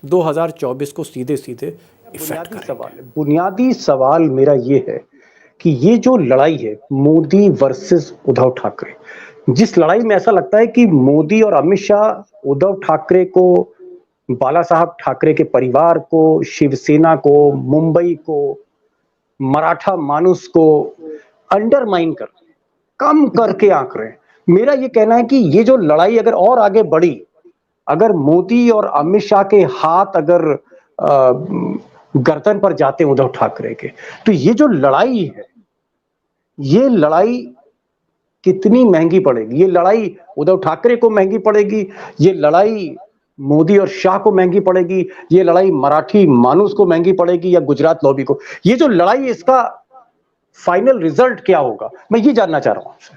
2024 को सीधे सीधे इफेक्ट करेंगे। बुनियादी सवाल मेरा ये है कि ये जो लड़ाई है मोदी वर्सेस उद्धव ठाकरे, जिस लड़ाई में ऐसा लगता है कि मोदी और अमित शाह उद्धव ठाकरे को, बाला साहब ठाकरे के परिवार को, शिवसेना को, मुंबई को, मराठा मानुस को अंडरमाइन कर, कम करके आंक रहे हैं। मेरा ये कहना है कि ये जो लड़ाई अगर और आगे बढ़ी, अगर मोदी और अमित शाह के हाथ अगर गर्दन पर जाते उद्धव ठाकरे के, तो ये जो लड़ाई है, ये लड़ाई कितनी महंगी पड़ेगी। ये लड़ाई उद्धव ठाकरे को महंगी पड़ेगी, ये लड़ाई मोदी और शाह को महंगी पड़ेगी, ये लड़ाई मराठी मानुस को महंगी पड़ेगी या गुजरात लॉबी को। ये जो लड़ाई है, इसका फाइनल रिजल्ट क्या होगा, मैं ये जानना चाह रहा हूं आपसे।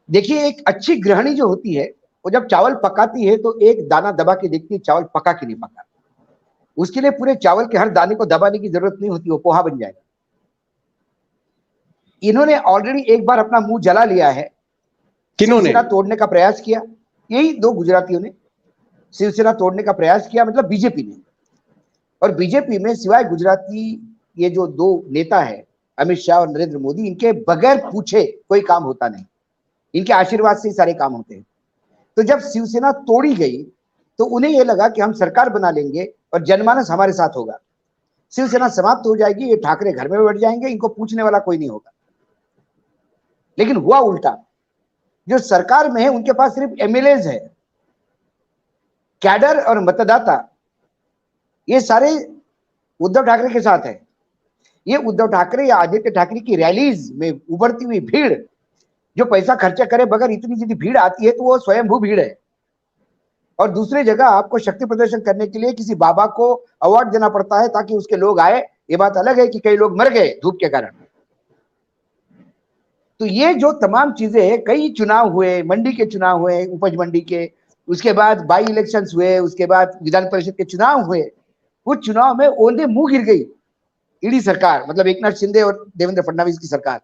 देखिए, एक अच्छी गृहिणी जो होती है वो जब चावल पकाती है तो एक दाना दबा के देखती है चावल पका कि नहीं पका। उसके लिए पूरे चावल के हर दाने को दबाने की जरूरत नहीं होती, वो पोहा बन जाएगा। इन्होंने ऑलरेडी एक बार अपना मुंह जला लिया है। शिवसेना तोड़ने का प्रयास किया, यही दो गुजरातियों ने शिवसेना तोड़ने का प्रयास किया, मतलब बीजेपी ने। और बीजेपी में सिवाय गुजराती ये जो दो नेता है अमित शाह और नरेंद्र मोदी, इनके बगैर पूछे कोई काम होता नहीं, इनके आशीर्वाद से ही सारे काम होते हैं। तो जब शिवसेना तोड़ी गई तो उन्हें यह लगा कि हम सरकार बना लेंगे और जनमानस हमारे साथ होगा, शिवसेना समाप्त हो जाएगी, ये ठाकरे घर में बैठ जाएंगे, इनको पूछने वाला कोई नहीं होगा। लेकिन हुआ उल्टा। जो सरकार में है उनके पास सिर्फ एमएलएज है, कैडर और मतदाता ये सारे उद्धव ठाकरे के साथ है। ये उद्धव ठाकरे या आदित्य ठाकरे की रैलीज में उभरती हुई भीड़, जो पैसा खर्चा करे बगैर इतनी यदि भीड़ आती है तो वो स्वयंभू भीड़ है। और दूसरी जगह आपको शक्ति प्रदर्शन करने के लिए किसी बाबा को अवार्ड देना पड़ता है ताकि उसके लोग आए। ये बात अलग है कि कई लोग मर गए धूप के कारण। तो ये जो तमाम चीजें हैं, कई चुनाव हुए, मंडी के चुनाव हुए, उपज मंडी के, उसके बाद बाई इलेक्शंस हुए, उसके बाद विधान परिषद के चुनाव हुए। वो चुनाव में ओंधे मुंह गिर गई ईडी सरकार, मतलब एकनाथ शिंदे और देवेंद्र फडणवीस की सरकार।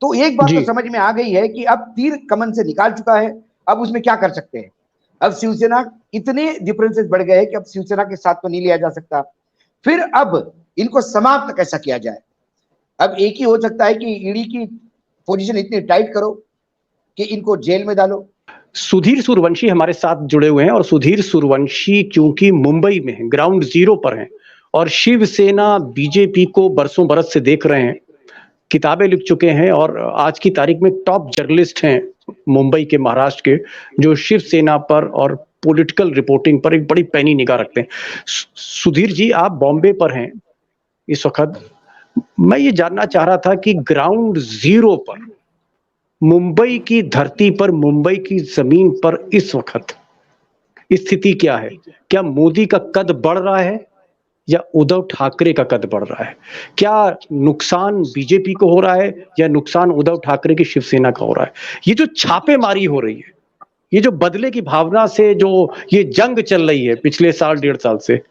तो एक बात तो समझ में आ गई है कि अब तीर कमन से निकाल चुका है, अब उसमें क्या कर सकते हैं। अब शिवसेना, इतने डिफरेंसेस बढ़ गए हैं कि अब शिवसेना के साथ तो नहीं लिया जा सकता। फिर अब इनको समाप्त कैसा किया जाए। अब एक ही हो सकता है कि ईडी की पोजीशन इतनी टाइट करो कि इनको जेल में डालो। सुधीर सूर्यवंशी हमारे साथ जुड़े हुए हैं, और सुधीर सूर्यवंशी क्योंकि मुंबई में हैं, ग्राउंड जीरो पर हैं, और शिवसेना बीजेपी को बरसों बरस से देख रहे हैं, किताबें लिख चुके हैं, और आज की तारीख में टॉप जर्नलिस्ट हैं मुंबई के, महाराष्ट्र के, जो शिवसेना पर और पॉलिटिकल रिपोर्टिंग पर एक बड़ी पैनी निगाह रखते हैं। सुधीर जी, आप बॉम्बे पर हैं इस वक्त। मैं ये जानना चाह रहा था कि ग्राउंड जीरो पर, मुंबई की धरती पर, मुंबई की जमीन पर इस वक्त स्थिति क्या है। क्या मोदी का कद बढ़ रहा है या उद्धव ठाकरे का कद बढ़ रहा है? क्या नुकसान बीजेपी को हो रहा है या नुकसान उद्धव ठाकरे की शिवसेना का हो रहा है? ये जो छापेमारी हो रही है, ये जो बदले की भावना से जो ये जंग चल रही है पिछले साल डेढ़ साल से,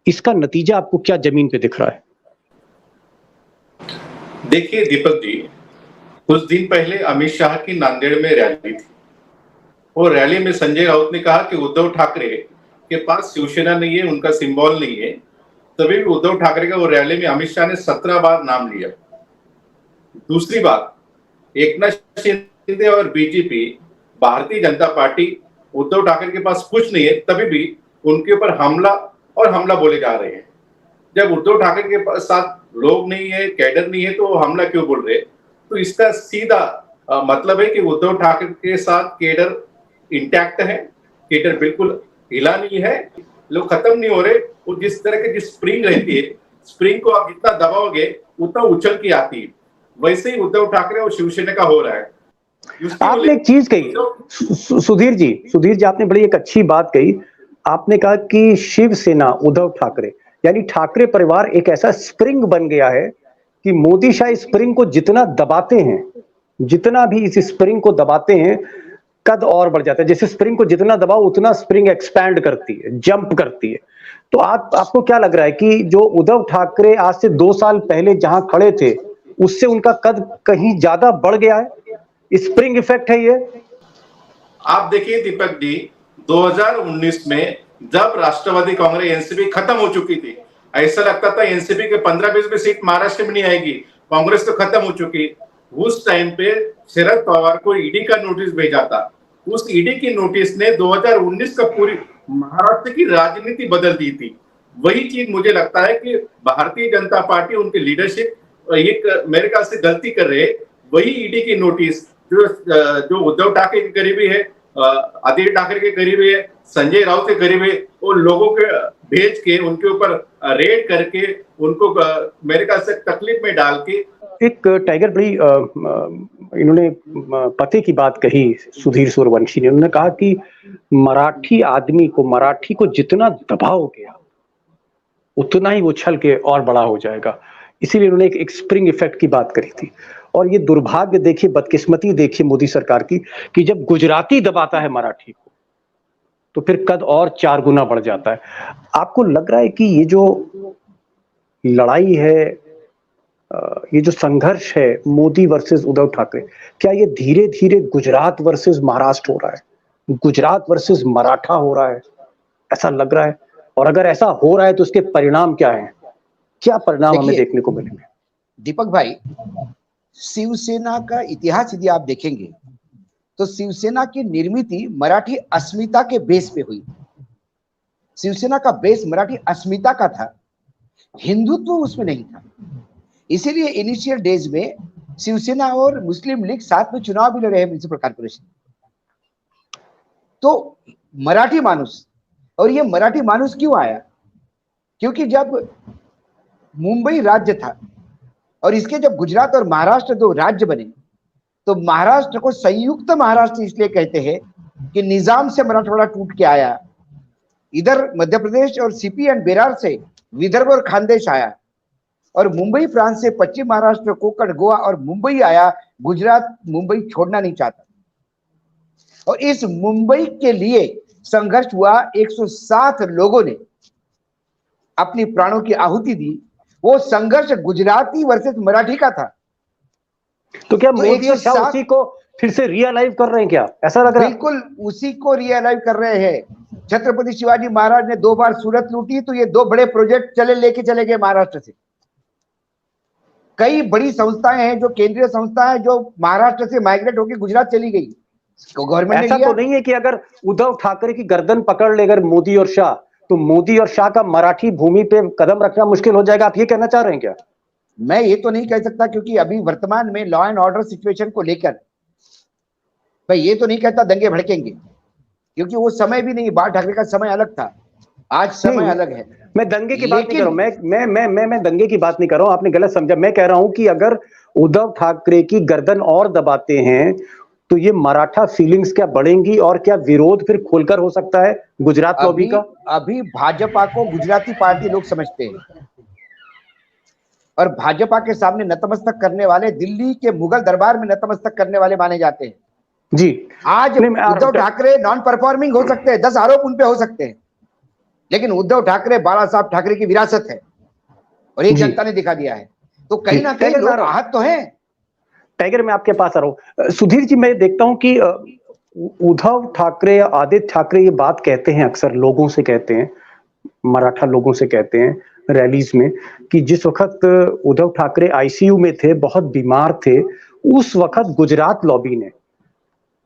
इसका नतीजा आपको क्या जमीन पे दिख रहा है? देखिए दीपक जी, कुछ दिन पहले अमित शाह की नांदेड़ में रैली थी। वो रैली में संजय राउत ने कहा कि उद्धव ठाकरे के पास शिवसेना नहीं है, उनका सिंबल नहीं है। तभी भी उद्धव ठाकरे का वो रैली में अमित शाह ने 17 बार नाम लिया। दूसरी बात, एकनाथ शिंदे और बीजेपी, भारतीय जनता पार्टी, उद्धव ठाकरे के पास कुछ नहीं है, तभी भी उनके ऊपर हमला और हमला बोले जा रहे हैं। जब उद्धव ठाकरे के साथ लोग नहीं है, कैडर नहीं है, तो वो हमला क्यों बोल रहे हैं? तो इसका सीधा मतलब है कि उद्धव ठाकरे के साथ कैडर इंटैक्ट है, कैडर बिल्कुल हिला नहीं है, लोग खत्म नहीं हो रहे। और जिस तरह की जिस स्प्रिंग रहती है, स्प्रिंग को आप जितना दबाओगे उतना उछल की आती है, वैसे ही उद्धव ठाकरे और शिवसेना का हो रहा है। आपने एक चीज कही सुधीर जी, आपने बड़ी एक अच्छी बात कही। आपने कहा कि शिवसेना, उद्धव ठाकरे, यानी ठाकरे परिवार एक ऐसा स्प्रिंग बन गया है कि मोदी शाह इस स्प्रिंग को जितना दबाते हैं, जितना भी इस स्प्रिंग को दबाते हैं, कद और बढ़ जाता है। जैसे स्प्रिंग को जितना दबाओ उतना स्प्रिंग एक्सपैंड करती है, जंप करती है। तो आपको क्या लग रहा है कि जो उद्धव ठाकरे आज से 2 साल पहले जहां खड़े थे, उससे उनका कद कहीं ज्यादा बढ़ गया है? स्प्रिंग इफेक्ट है ये। आप देखिए दीपक जी, 2019 में जब राष्ट्रवादी कांग्रेस एनसीपी खत्म हो चुकी थी, ऐसा लगता था एनसीपी के 15-20 भी सीट महाराष्ट्र में नहीं आएगी, कांग्रेस तो खत्म हो चुकी। उस टाइम पे शरद पवार को ईडी का नोटिस भेजा था। उस ईडी की नोटिस ने 2019 का पूरी महाराष्ट्र की राजनीति बदल दी थी। वही चीज मुझे लगता है कि भारतीय जनता पार्टी, उनकी लीडरशिप एक मेरे ख्याल से गलती कर रहे। वही ईडी की नोटिस जो उद्धव ठाकरे के करीबी है, आदित्य ठाकरे के करीबी है, संजय राउत के करीबी है, वो लोगों के भेज के उनके ऊपर रेड करके उनको मेरे ख्याल से तकलीफ में डाल के एक टाइगर बड़ी इन्होंने पते की बात कही सुधीर सूर्यवंशी ने। उन्होंने कहा कि मराठी को जितना दबाओगे उतना ही वो छल के और बड़ा हो जाएगा। इसीलिए उन्होंने एक स्प्रिंग इफेक्ट की बात करी थी। और ये दुर्भाग्य देखिए, बदकिस्मती देखिए मोदी सरकार की कि जब गुजराती दबाता है मराठी को तो फिर कद और 4 गुना बढ़ जाता है। आपको लग रहा है कि ये जो लड़ाई है, ये जो संघर्ष है मोदी वर्सेस उद्धव ठाकरे, क्या ये धीरे धीरे गुजरात वर्सेस महाराष्ट्र हो रहा है, गुजरात वर्सेस मराठा हो रहा है, ऐसा लग रहा है? और अगर ऐसा हो रहा है तो उसके परिणाम क्या हैं? क्या परिणाम हमें देखने को मिलेंगे? दीपक भाई, शिवसेना का इतिहास यदि आप देखेंगे तो शिवसेना की निर्मित मराठी अस्मिता के बेस पे हुई। शिवसेना का बेस मराठी अस्मिता का था, हिंदुत्व उसमें नहीं था। इसीलिए इनिशियल डेज में शिवसेना और मुस्लिम लीग साथ में चुनाव भी लड़े हैं म्युनिसिपल कॉर्पोरेशन। तो मराठी मानुस, और ये मराठी मानुस क्यों आया? क्योंकि जब मुंबई राज्य था और इसके जब गुजरात और महाराष्ट्र 2 राज्य बने तो महाराष्ट्र को संयुक्त महाराष्ट्र इसलिए कहते हैं कि निजाम से मराठवाड़ा टूट के आया, इधर मध्य प्रदेश और सीपी एंड बेरार से विदर्भ और खानदेश आया, और मुंबई प्रांत से पश्चिम महाराष्ट्र, कोंकण, गोवा और मुंबई आया। गुजरात मुंबई छोड़ना नहीं चाहता और इस मुंबई के लिए संघर्ष हुआ। 107 लोगों ने अपनी प्राणों की आहुति दी। वो संघर्ष गुजराती वर्सेस मराठी का था। तो क्या मोदी और शाह उसी को फिर से रियलाइव कर रहे हैं क्या? ऐसा लग रहा है। बिल्कुल उसी को रियलाइव कर रहे हैं। छत्रपति शिवाजी महाराज ने 2 बार सूरत लूटी तो ये 2 बड़े प्रोजेक्ट लेके चले गए महाराष्ट्र से। कई बड़ी संस्थाएं हैं जो केंद्रीय संस्था है जो महाराष्ट्र से माइग्रेट होकर गुजरात चली गई। तो गवर्नमेंट ऐसा तो नहीं है कि अगर उद्धव ठाकरे की गर्दन पकड़ ले अगर मोदी और शाह, तो मोदी और शाह का मराठी भूमि पे कदम रखना मुश्किल हो जाएगा? आप ये कहना चाह रहे हैं क्या? मैं ये तो नहीं कह सकता, क्योंकि अभी वर्तमान में लॉ एंड ऑर्डर सिचुएशन को लेकर मैं ये तो नहीं कहता दंगे भड़केंगे, क्योंकि वो समय भी नहीं। बाल ठाकरे का समय अलग था, आज समय अलग है। मैं दंगे की बात नहीं कर रहा हूं, मैं दंगे की बात नहीं कर रहा हूं, आपने गलत समझा। मैं कह रहा हूं कि अगर उद्धव ठाकरे की गर्दन और दबाते हैं तो ये मराठा फीलिंग्स क्या बढ़ेंगी और क्या विरोध फिर खोलकर हो सकता है गुजरात लॉबी का? अभी भाजपा को गुजराती पार्टी लोग समझते हैं और भाजपा के सामने नतमस्तक करने वाले दिल्ली के मुगल दरबार में नतमस्तक करने वाले माने जाते हैं जी। आज उद्धव ठाकरे नॉन परफॉर्मिंग हो सकते हैं, 10 आरोप उन पे हो सकते हैं, लेकिन उद्धव ठाकरे बाला साहब ठाकरे की विरासत है और ये जनता ने दिखा दिया है। तो कहीं ना कहीं लोग आहत तो है। टाइगर, मैं आपके पास आ रहा हूं। सुधीर जी, मैं देखता हूं कि उद्धव ठाकरे या आदित्य ठाकरे ये बात कहते हैं, अक्सर लोगों से कहते हैं, मराठा लोगों से कहते हैं रैलीज में, कि जिस वक्त उद्धव ठाकरे आईसीयू में थे, बहुत बीमार थे, उस वक्त गुजरात लॉबी ने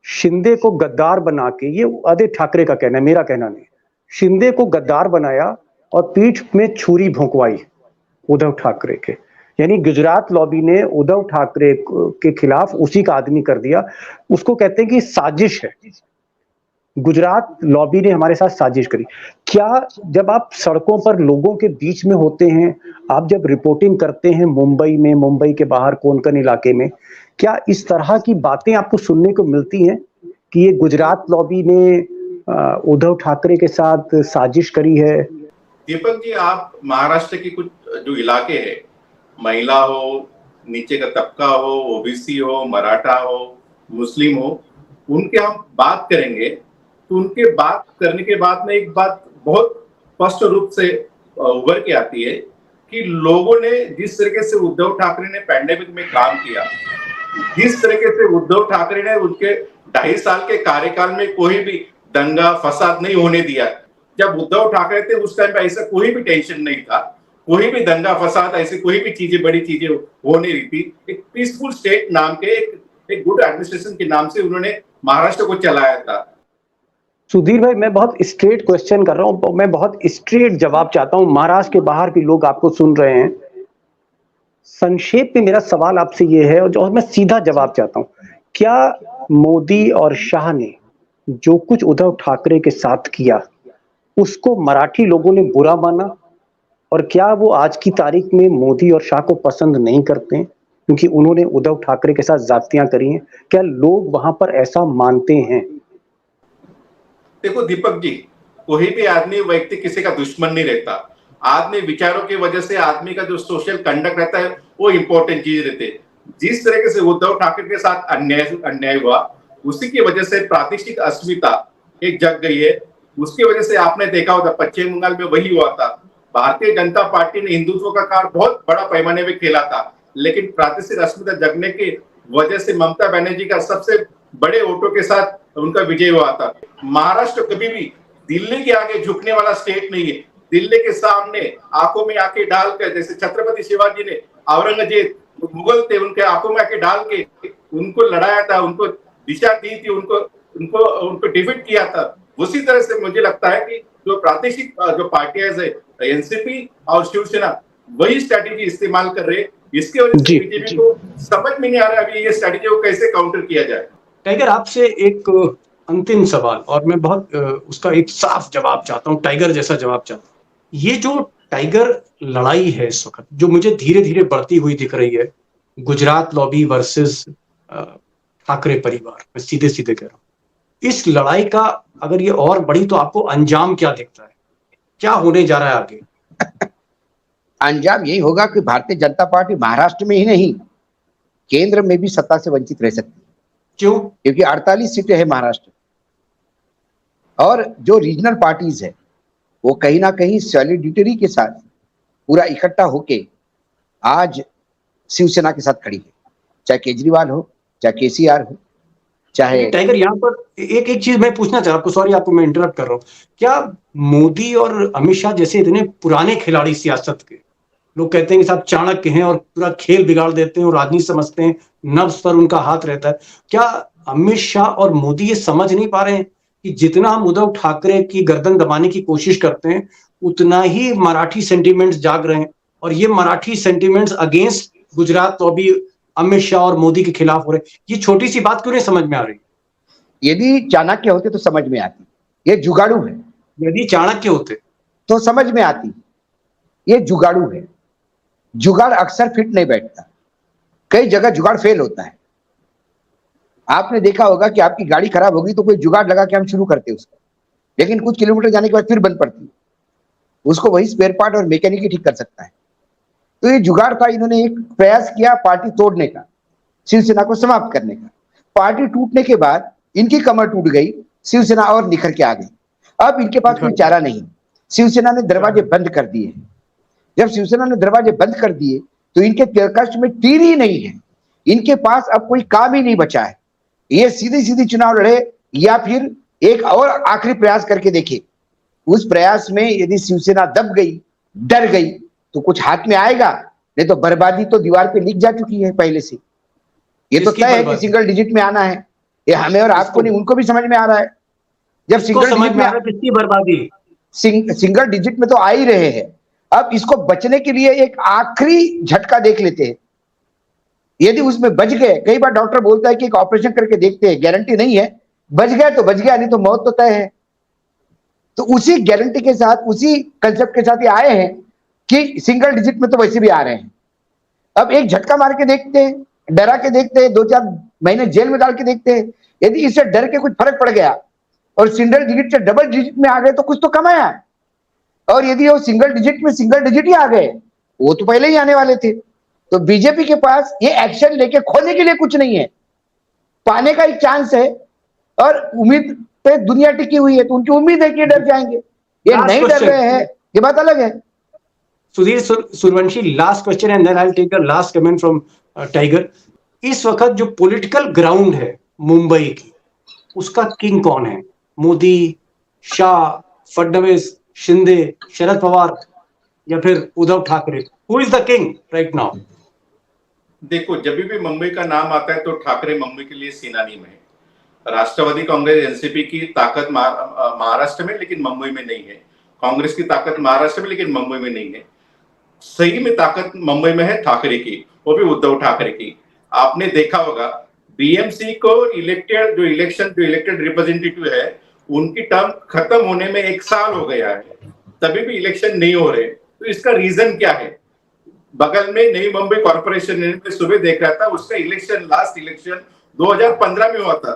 शिंदे को गद्दार बना के, ये आदित्य ठाकरे का कहना है, मेरा कहना नहीं, शिंदे को गद्दार बनाया और पीठ में छुरी भोंकवाई उद्धव ठाकरे के। यानी गुजरात लॉबी ने उद्धव ठाकरे के खिलाफ उसी का आदमी कर दिया। उसको कहते हैं कि साजिश है, गुजरात लॉबी ने हमारे साथ साजिश करी। क्या जब आप सड़कों पर लोगों के बीच में होते हैं, आप जब रिपोर्टिंग करते हैं मुंबई में, मुंबई के बाहर कोंकण इलाके में, क्या इस तरह की बातें आपको सुनने को मिलती हैं कि ये गुजरात लॉबी ने उद्धव ठाकरे के साथ साजिश करी है? दीपक जी, आप महाराष्ट्र की कुछ जो इलाके हैं, महिला हो, नीचे का तबका हो, ओबीसी हो, मराठा हो, मुस्लिम हो, उनके हम बात करेंगे तो उनके बात करने के बाद में एक बात बहुत स्पष्ट रूप से उभर के आती है कि लोगों ने जिस तरीके से उद्धव ठाकरे ने पैंडेमिक में काम किया, जिस तरीके से उद्धव ठाकरे ने उनके 2.5 साल के कार्यकाल में कोई भी दंगा फसाद नहीं होने दिया, जब उद्धव ठाकरे थे उस टाइम पे ऐसा कोई भी टेंशन नहीं था, कोई भी दंगा फसाद ऐसी कोई भी चीजें बड़ी चीजें हो नहीं रही थी। एक पीसफुल स्टेट नाम के एक गुड एडमिनिस्ट्रेशन के नाम से उन्होंने महाराष्ट्र को चलाया था। सुधीर भाई, मैं बहुत स्ट्रेट क्वेश्चन कर रहा हूं, मैं बहुत स्ट्रेट जवाब चाहता हूं। महाराष्ट्र के बाहर भी लोग आपको सुन रहे हैं। संक्षेप में मेरा सवाल आपसे ये है और मैं सीधा जवाब चाहता हूं, क्या मोदी और शाह ने जो कुछ उद्धव ठाकरे के साथ किया उसको मराठी लोगों ने बुरा माना, और क्या वो आज की तारीख में मोदी और शाह को पसंद नहीं करते हैं क्योंकि उन्होंने उद्धव ठाकरे के साथ जातियां करी हैं? क्या लोग वहां पर ऐसा मानते हैं? देखो दीपक जी, कोई भी आदमी व्यक्ति किसी का दुश्मन नहीं रहता। आदमी विचारों की वजह से आदमी का जो सोशल कंडक्ट रहता है वो इंपॉर्टेंट चीज रहती है। जिस तरीके से उद्धव ठाकरे के साथ अन्याय हुआ, उसी की वजह से प्रादेशिक अस्मिता एक जग गई है। उसकी वजह से आपने देखा होता पश्चिम बंगाल में वही हुआ था। भारतीय जनता पार्टी ने हिंदुत्व का कार्ड बहुत बड़ा पैमाने में खेला था, लेकिन प्रादेशिक अस्मिता जगने की वजह से ममता बनर्जी का सबसे बड़े वोटों के साथ उनका विजय हुआ था। महाराष्ट्र कभी भी दिल्ली के आगे झुकने वाला स्टेट नहीं है। दिल्ली के सामने आंखों में आंखें डालकर, जैसे छत्रपति शिवाजी ने औरंगजेब मुगल थे उनके आंखों में आंखें डाल के उनको लड़ाया था, उनको दिशा दी थी, उनको डिफीट किया था। उसी तरह से मुझे लगता है कि जो प्रादेशिक जो पार्टियां है एनसीपी और शिवसेना वही स्ट्रैटेजी इस्तेमाल कर रहे हैं। इसके वजह से बीजेपी को समझ में नहीं आ रहा अभी ये स्ट्रैटेजी को कैसे काउंटर किया जाए। टाइगर, आपसे एक अंतिम सवाल, और मैं बहुत उसका एक साफ जवाब चाहता हूँ, टाइगर जैसा जवाब चाहता हूँ। ये जो टाइगर लड़ाई है इस वक्त जो मुझे धीरे धीरे बढ़ती हुई दिख रही है, गुजरात लॉबी वर्सेस ठाकरे परिवार, मैं सीधे सीधे कह रहा हूँ, इस लड़ाई का अगर ये और बढ़ी तो आपको अंजाम क्या दिखता है? क्या होने जा रहा है आगे? अंजाम यही होगा कि भारतीय जनता पार्टी महाराष्ट्र में ही नहीं केंद्र में भी सत्ता से वंचित रह सकती है। क्यों? क्योंकि 48 सीटें हैं महाराष्ट्र, और जो रीजनल पार्टीज है वो कहीं ना कहीं सॉलिडिटरी के साथ पूरा इकट्ठा होके आज शिवसेना के साथ खड़ी है, चाहे केजरीवाल हो, चाहे केसीआर हो, चाहे टाइगर। यहाँ पर एक चीज मैं पूछना चाह रहा हूँ, सॉरी आपको मैं इंटरप्ट कर रहा हूँ। क्या मोदी और अमित शाह जैसे इतने पुराने खिलाड़ी सियासत के, लोग कहते हैं कि साहब चाणक्य हैं और पूरा खेल बिगाड़ देते हैं और राजनीति समझते हैं, नब्ज पर उनका हाथ रहता है, क्या अमित शाह और मोदी ये समझ नहीं पा रहे हैं कि जितना हम उद्धव ठाकरे की गर्दन दबाने की कोशिश करते हैं उतना ही मराठी सेंटिमेंट्स जाग रहे हैं, और ये मराठी सेंटिमेंट्स अगेंस्ट गुजरात तो अभी अमित शाह और मोदी के खिलाफ हो रहे हैं? ये छोटी सी बात क्यों नहीं समझ में आ रही? यदि चाणक्य होते तो समझ में आती, ये जुगाड़ू है। यदि चाणक्य होते तो समझ में आती, ये जुगाड़ू है। जुगाड़ अक्सर फिट नहीं बैठता, कई जगह जुगाड़ फेल होता है। आपने देखा होगा कि आपकी गाड़ी खराब होगी तो कोई जुगाड़ लगा के हम शुरू करते हैं उसको, लेकिन कुछ किलोमीटर जाने के बाद फिर बंद पड़ती है। उसको वही स्पेयर पार्ट और मैकेनिक ही ठीक कर सकता है। तो ये जुगाड़ का इन्होंने एक प्रयास किया पार्टी तोड़ने का, शिवसेना को समाप्त करने का। पार्टी टूटने के बाद इनकी कमर टूट गई, शिवसेना और निखर के आ गई। अब इनके पास कोई चारा नहीं, शिवसेना ने दरवाजे बंद कर दिए। जब शिवसेना ने दरवाजे बंद कर दिए तो इनके कष्ट में तीर ही नहीं है, इनके पास अब कोई काम ही नहीं बचा है। ये सीधी सीधी चुनाव लड़े या फिर एक और आखिरी प्रयास करके देखे। उस प्रयास में यदि शिवसेना दब गई, डर गई, तो कुछ हाथ में आएगा, नहीं तो बर्बादी तो दीवार पे लिख जा चुकी है पहले से। ये तो तय है कि सिंगल डिजिट में आना है। ये हमें और आपको नहीं, उनको भी समझ में आ रहा है। जब सिंगल डिजिट में किसकी बर्बादी, सिंगल डिजिट में तो आ ही रहे हैं। अब इसको बचने के लिए एक आखिरी झटका देख लेते हैं। यदि उसमें बच गए, कई बार डॉक्टर बोलता है कि एक ऑपरेशन करके देखते हैं, गारंटी नहीं है, बच गए तो बच गया, नहीं तो मौत तो तय है। तो उसी गारंटी के साथ, उसी कंसेप्ट के साथ ये आए हैं कि सिंगल डिजिट में तो वैसे भी आ रहे हैं। अब एक झटका मार के देखते हैं, डरा के देखते हैं, 2-4 महीने जेल में डाल के देखते हैं। यदि इससे डर के कुछ फर्क पड़ गया और सिंगल डिजिट से डबल डिजिट में आ गए तो कुछ तो कमाया। और यदि वो सिंगल डिजिट में सिंगल डिजिट ही आ गए, वो तो पहले ही आने वाले थे। तो बीजेपी के पास ये एक्शन लेके खोने के लिए कुछ नहीं है, पाने का एक चांस है, और उम्मीद पे दुनिया टिकी हुई है, तो उनकी उम्मीद है कि डर जाएंगे। ये नहीं डर रहे हैं, ये बात अलग है। Sudhir Suryavanshi, last question and then I will take the last comment from Tiger. इस वक्त जो पॉलिटिकल ग्राउंड है मुंबई की, उसका किंग कौन है? मोदी, शाह, फडणवीस, शिंदे, शरद पवार या फिर Uddhav Thackeray? Who is the king right now? देखो, जब भी मुंबई का नाम आता है तो ठाकरे मुंबई के लिए सिनोनिम है। राष्ट्रवादी कांग्रेस एनसीपी की ताकत महाराष्ट्र में लेकिन मुंबई में नहीं है। कांग्रेस की ताकत महाराष्ट्र में लेकिन मुंबई में नहीं है। सही में ताकत मुंबई में है ठाकरे की, वो भी उद्धव ठाकरे की। आपने देखा होगा बीएमसी को जो इलेक्टेड रिप्रेजेंटेटिव है, उनकी टर्म खत्म होने में 1 साल हो गया है, तभी भी इलेक्शन नहीं हो रहे। तो इसका रीजन क्या है? बगल में नई मुंबई कॉर्पोरेशन, में सुबह देख रहा था, उसका लास्ट इलेक्शन 2015 में हुआ था।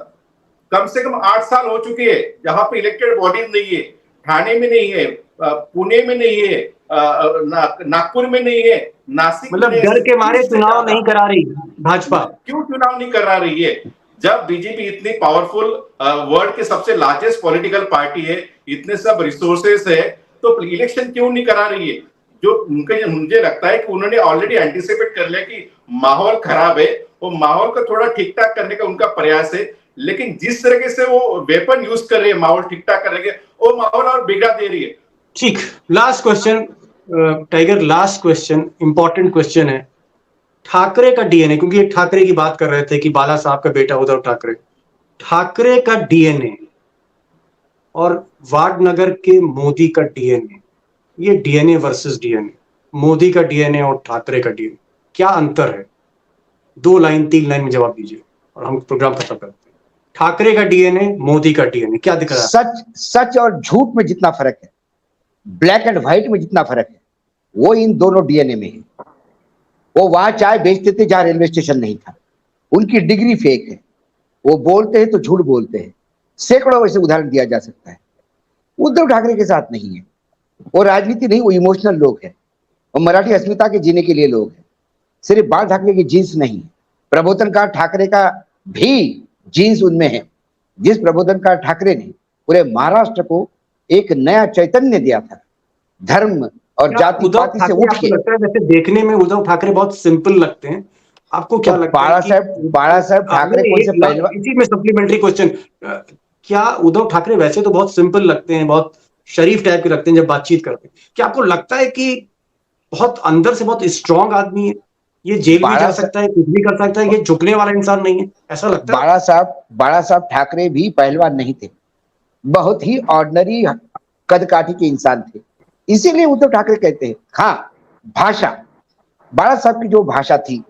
कम से कम 8 साल हो चुके हैं जहां पे इलेक्टेड बॉडीज नहीं है। ठाणे में नहीं है, पुणे में नहीं है, नागपुर में नहीं है, नासिक में, मतलब डर के मारे चुनाव नहीं करा रही भाजपा। क्यों चुनाव नहीं करा रही है? जब बीजेपी इतनी पावरफुल, वर्ल्ड के सबसे लार्जेस्ट पॉलिटिकल पार्टी है, इतने सब रिसोर्सेस है, तो इलेक्शन क्यों नहीं करा रही है? जो मुझे लगता है कि उन्होंने ऑलरेडी एंटिसिपेट कर लिया कि माहौल खराब है, वो माहौल को थोड़ा ठीक ठाक करने का उनका प्रयास है। लेकिन जिस तरीके से वो वेपन यूज कर रही है माहौल ठीक ठाक करने के, वो माहौल और बिगड़ा दे रही है। ठीक, last question tiger, last question, important question है। ठाकरे का डीएनए, क्योंकि ये ठाकरे की बात कर रहे थे कि बाला साहब का बेटा उद्धव ठाकरे, ठाकरे का डीएनए और वाडनगर के मोदी का डीएनए, ये डीएनए वर्सेस डीएनए, मोदी का डीएनए और ठाकरे का डीएनए, क्या अंतर है? 2 लाइन 3 लाइन में जवाब दीजिए और हम प्रोग्राम खत्म करते हैं। ठाकरे का डीएनए, मोदी का डीएनए, क्या दिख रहा है? सच और झूठ में जितना फर्क है, ब्लैक एंड व्हाइट में जितना फर्क है, वो इन दोनों डीएनए में है। वो वहां चाय बेचते थे जहां रेलवे स्टेशन नहीं था। उनकी डिग्री फेक है। वो बोलते हैं तो झूठ बोलते हैं। सैकड़ों ऐसे उदाहरण दिया जा सकता है। उद्धव ठाकरे के साथ नहीं है। वो राजनीति नहीं, वो इमोशनल लोग हैं। वो मराठी अस्मिता के जीने के लिए लोग हैं। सिर्फ बाल ठाकरे की जीन्स नहीं, प्रबोधनकार ठाकरे का भी जीन्स उनमें है। जिस प्रबोधनकार ठाकरे ने पूरे महाराष्ट्र को एक नया चैतन्य दिया था, धर्म और जाति पाति से उठ के। लगता है जैसे देखने में उद्धव ठाकरे बहुत सिंपल लगते हैं, आपको क्या लगता है? बाला साहब ठाकरे कौन से पहलवान? इसी में सप्लीमेंट्री क्वेश्चन, क्या उद्धव ठाकरे वैसे तो बहुत सिंपल लगते हैं, बहुत शरीफ टाइप के लगते हैं जब बातचीत करते हैं, क्या आपको लगता है कि बहुत अंदर से बहुत स्ट्रांग आदमी है, ये जेल भी जा सकता है, कुछ भी कर सकता है, ये झुकने वाला इंसान नहीं है, ऐसा लगता है? बाला साहब ठाकरे भी पहलवान नहीं थे, बहुत ही ऑर्डिनरी कद काठी के इंसान थे। इसीलिए उद्धव ठाकरे कहते हैं। हाँ, भाषा, बाला साहब की जो भाषा थी,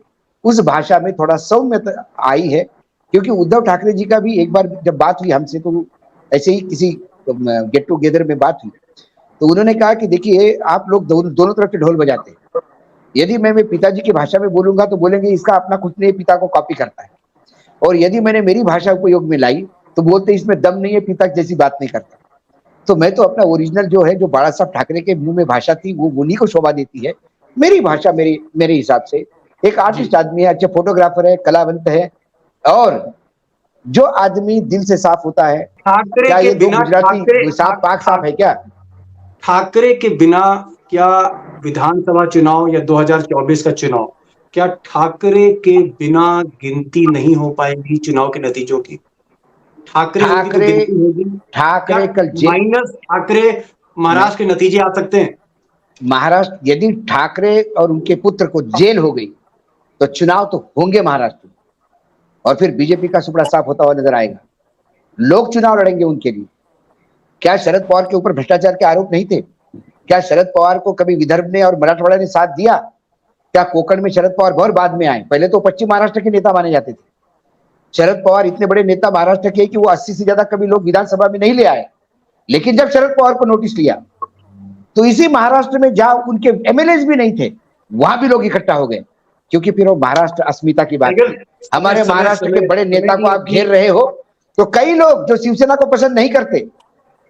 उस भाषा में थोड़ा सौम्यता आई है। क्योंकि उद्धव ठाकरे जी का भी एक बार जब बात हुई हमसे, तो ऐसे ही किसी गेट टुगेदर में बात हुई, तो उन्होंने कहा कि देखिए, आप लोग दोनों तरफ के ढोल बजाते हैं। यदि मैं पिताजी की भाषा में बोलूंगा तो बोलेंगे इसका अपना कुछ नहीं, पिता को कॉपी करता है। और यदि मैंने मेरी भाषा उपयोग में लाई तो बोलते इसमें दम नहीं है, पिता जैसी बात नहीं करता। तो मैं तो अपना ओरिजिनल जो है, जो बाला साहब ठाकरे के मुंह में भाषा थी, वो उन्हीं को शोभा देती है। मेरी भाषा मेरे हिसाब से, एक आर्टिस्ट आदमी है, अच्छा फोटोग्राफर है, कलावंत है, और जो आदमी दिल से साफ होता है। क्या ये दो गुजराती साफ पाक साफ है क्या? ठाकरे के बिना क्या विधानसभा चुनाव या 2024 का चुनाव, क्या ठाकरे के बिना गिनती नहीं हो पाएगी चुनाव के नतीजों की? ठाकरे माइनस ठाकरे महाराष्ट्र के नतीजे आ सकते हैं। महाराष्ट्र, यदि ठाकरे और उनके पुत्र को जेल हो गई तो चुनाव तो होंगे महाराष्ट्र में, और फिर बीजेपी का सुपड़ा साफ होता हुआ नजर आएगा। लोग चुनाव लड़ेंगे उनके लिए। क्या शरद पवार के ऊपर भ्रष्टाचार के आरोप नहीं थे? क्या शरद पवार को कभी विदर्भ ने और मराठवाड़ा ने साथ दिया? क्या कोकण में शरद पवार बहुत बाद में आए? पहले तो पश्चिम महाराष्ट्र के नेता माने जाते थे। शरद पवार इतने बड़े नेता महाराष्ट्र के कि वो 80 से ज्यादा कभी लोग विधानसभा में नहीं ले आए। लेकिन जब शरद पवार को नोटिस लिया तो इसी महाराष्ट्र में जहां उनके एमएलए भी नहीं थे, वहां भी लोग इकट्ठा हो गए। क्योंकि फिर वो महाराष्ट्र अस्मिता की बात है। हमारे महाराष्ट्र के बड़े नेता को आप घेर रहे हो, तो कई लोग जो शिवसेना को पसंद नहीं करते,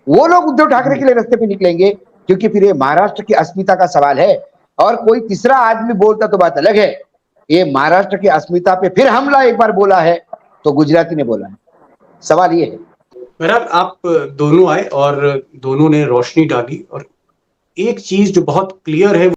वो लोग उद्धव ठाकरे के लिए रास्ते पे निकलेंगे। क्योंकि फिर ये महाराष्ट्र की अस्मिता का सवाल है। और कोई तीसरा आदमी बोलता तो बात अलग है। ये महाराष्ट्र की अस्मिता पे फिर हमला एक बार बोला है तो गुजराती ने बोला है। सवाल ये है। मेरा, आप दोनों आए और दोनों ने रोशनी डाली, और एक चीज जो बहुत क्लियर है